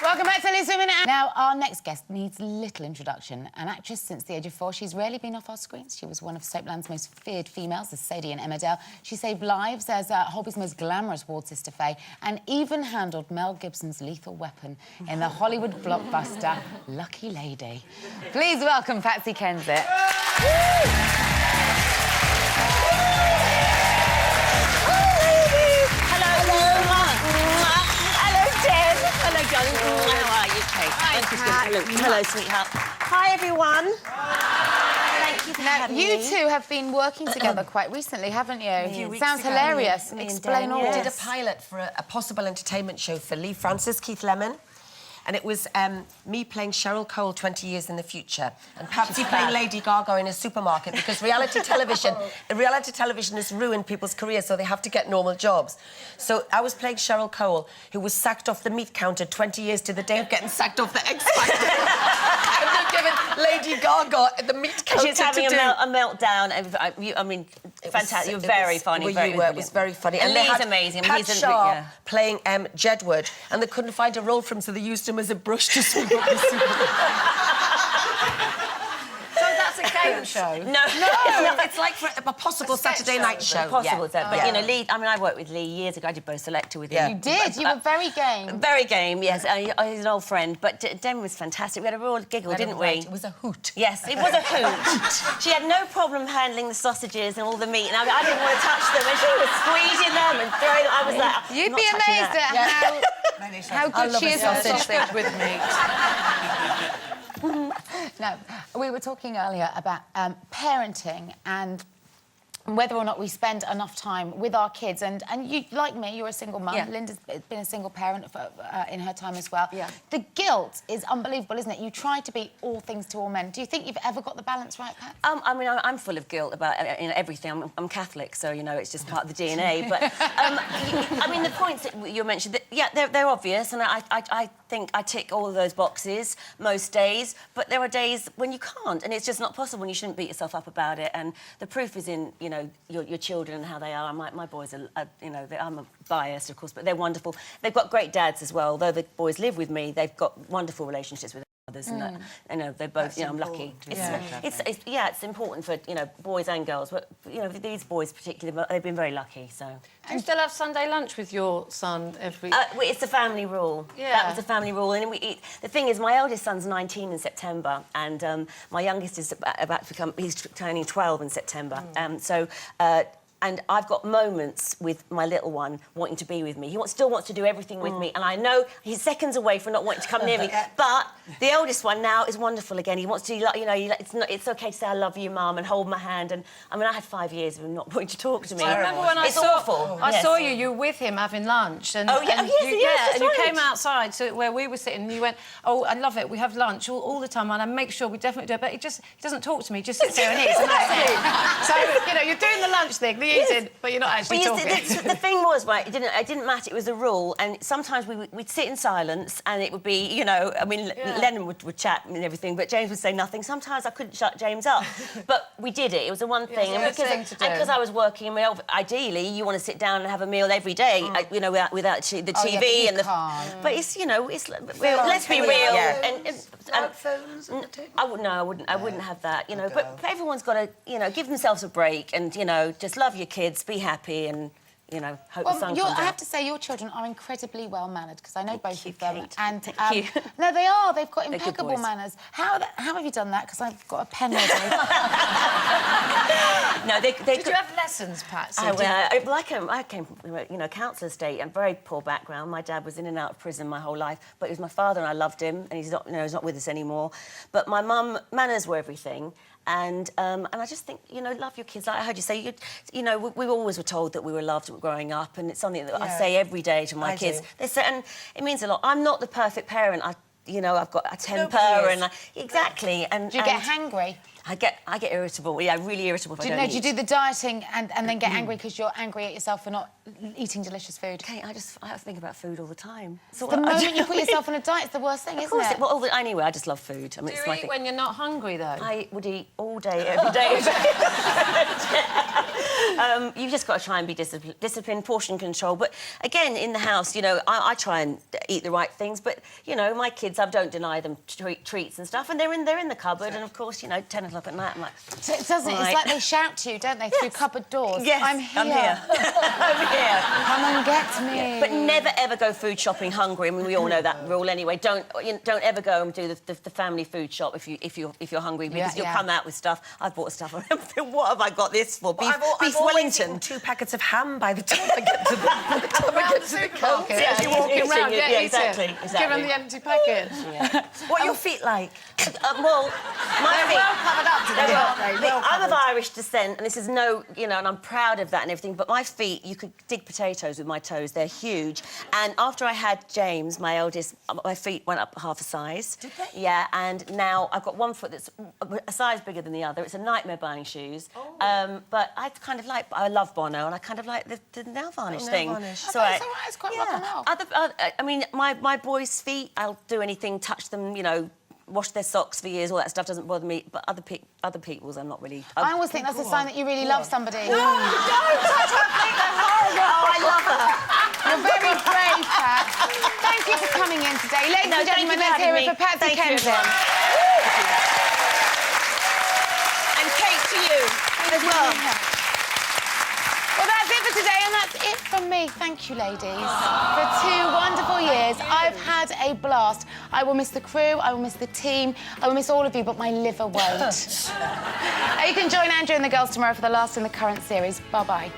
Welcome back to Women. Now, our next guest needs little introduction. An actress since the age of 4, she's rarely been off our screens. She was one of Soapland's most feared females, as Sadie and Emmerdale. She saved lives as Holby's most glamorous ward sister Faye, and even handled Mel Gibson's Lethal Weapon in the Hollywood blockbuster Lucky Lady. Please welcome Patsy Kensit. How are you, Kate? Hi, Hello, sweetheart. Hi, everyone. Thank you for having me. You two have been working together quite recently, haven't you? Sounds ago. hilarious. Me and Explain Dan, all. yes. We did a pilot for a possible entertainment show for Lee Francis, Keith Lemon. And it was me playing Cheryl Cole 20 years in the future and Patsy playing Lady Gaga in a supermarket because reality television has ruined people's careers, so they have to get normal jobs. So I was playing Cheryl Cole, who was sacked off the meat counter 20 years to the day of getting sacked off the X Factor. And they're giving Lady Gaga at the meat counter. She's having a meltdown. I mean, fantastic. You're very funny. It was very funny. And Lee's amazing. Pat Shaw playing Jedward, and they couldn't find a role for him, so they used him as a brush to sweep up the So that's a game show? No, it's like for a possible Saturday night show. Possible, but you know, Lee. I mean, I worked with Lee years ago. I did Bow Selector with him. You did. You were very game. Very game, yes. He's an old friend, but Den was fantastic. We had a real giggle, didn't we? It was a hoot. Yes, it was a hoot. She had no problem handling the sausages and all the meat, and I didn't want to touch them, and she was squeezing them and throwing them. I was like, You'd be amazed at how good she is at sausage with meat. No, we were talking earlier about parenting and whether or not we spend enough time with our kids. And you, like me, you're a single mum. Yeah. Linda's been a single parent for, in her time as well. Yeah. The guilt is unbelievable, isn't it? You try to be all things to all men. Do you think you've ever got the balance right, Pat? I mean, I'm full of guilt about everything. I'm Catholic, so, you know, it's just part of the DNA. But, I mean, the points that you mentioned, they're obvious, and I think I tick all of those boxes most days, but there are days when you can't, and it's just not possible, and you shouldn't beat yourself up about it. And the proof is in, you know, your children and how they are. My boys are, you know, I'm biased, of course, but they're wonderful. They've got great dads as well. Although the boys live with me, they've got wonderful relationships with others, and that, you know, they're both. You know, I'm lucky. It's important for, you know, boys and girls, but you know, these boys particularly, they've been very lucky. So. Do you still have Sunday lunch with your son every... It's a family rule. Yeah. That was a family rule. And the thing is, my eldest son's 19 in September, and my youngest is about to become... He's turning 12 in September. And I've got moments with my little one wanting to be with me. He still wants to do everything with me, and I know he's seconds away from not wanting to come near me. But the eldest one now is wonderful again. He wants to, you know, it's okay to say I love you, Mum, and hold my hand. And I mean, I had 5 years of him not wanting to talk to me. I remember when I saw you. You were with him having lunch, and you came outside to where we were sitting, and you went, "Oh, I love it. We have lunch all the time, and I make sure we definitely do it." But he doesn't talk to me. He just sits there and eats, and that's it. So you know, you're doing the lunch thing. Eating, but you're not actually talking. The thing was, right, it didn't matter, it was a rule, and sometimes we'd sit in silence, and it would be, you know, I mean, Lennon would chat and everything, but James would say nothing. Sometimes I couldn't shut James up, but we did it. It was the one thing. And because I was working, I mean, ideally, you want to sit down and have a meal every day, you know, without the TV and the... But it's, you know, it's... Let's be real. I wouldn't have that, you know, but everyone's got to, you know, give themselves a break and, you know, just love your kids, be happy, and you know, hope the sun comes out. I have to say, your children are incredibly well mannered because I know both of them. Kate. And Thank you. no, they are. They've got impeccable manners. How have you done that? Because I've got a pen ready. No, did you have lessons, Pat? I came from, you know, council estate and very poor background. My dad was in and out of prison my whole life, but he was my father, and I loved him. And he's not, you know, he's not with us anymore. But my mum, manners were everything. And I just think, you know, love your kids. Like I heard you say, you know, we always were told that we were loved growing up, and it's something that I say every day to my kids. They say, and it means a lot. I'm not the perfect parent. You know, I've got a temper, and exactly. And do you get hangry? I get irritable. Yeah, really irritable if I don't eat. Do you do the dieting and then get angry because you're angry at yourself for not eating delicious food? Kate, I think about food all the time. The moment you put yourself on a diet, it's the worst thing, isn't it? Well, anyway, I just love food. I mean, Do it's you my eat thing. when you're not hungry, though? I would eat all day, every day. You've just got to try and be disciplined, portion control. But again, in the house, you know, I try and eat the right things. But you know, my kids, I don't deny them treats and stuff, and they're in the cupboard. And of course, you know, 10 o'clock at night, I'm like, so it doesn't. right. It's like they shout to you, don't they, through cupboard doors? Yes, I'm here. I'm here. I'm here. Come and get me. Yeah. But never ever go food shopping hungry. I mean, we all know that rule anyway. Don't ever go and do the family food shop if you're hungry, because you'll come out with stuff. I've bought stuff. What have I got this for? Beef Wellington. 2 packets of ham by the time I get to the Supermarket. Yeah, As you're walking around, exactly. Give them the empty packet. Yeah. What are your feet like? Well, my feet. well covered up today, aren't they? Well I'm of covered. Irish descent, and this is no, you know, and I'm proud of that and everything. But my feet, you could dig potatoes with my toes. They're huge. And after I had James, my eldest, my feet went up half a size. Did they? Yeah, and now I've got one foot that's a size bigger than the other. It's a nightmare buying shoes. Oh. But I kind of like, I love Bono, and I kind of like the nail varnish nail thing. varnish. It's all right, it's quite rock and roll. I mean, my boys' feet, I'll do anything, touch them, you know, wash their socks for years, all that stuff doesn't bother me. But other people's, I'm not really. I always think that's a sign that you really love somebody. No, don't touch her feet, they're horrible. Oh, I love her. You're very brave, Pat. Thank you for coming in today. Ladies and thank you gentlemen, for let's hear having it for me. Patsy Thank you, Kensit. And Kate, to you as well. Well, that's it for today, and that's it from me. Thank you, ladies. For 2 wonderful years, I've had a blast. I will miss the crew, I will miss the team, I will miss all of you, but my liver won't. You can join Andrew and the girls tomorrow for the last in the current series. Bye-bye.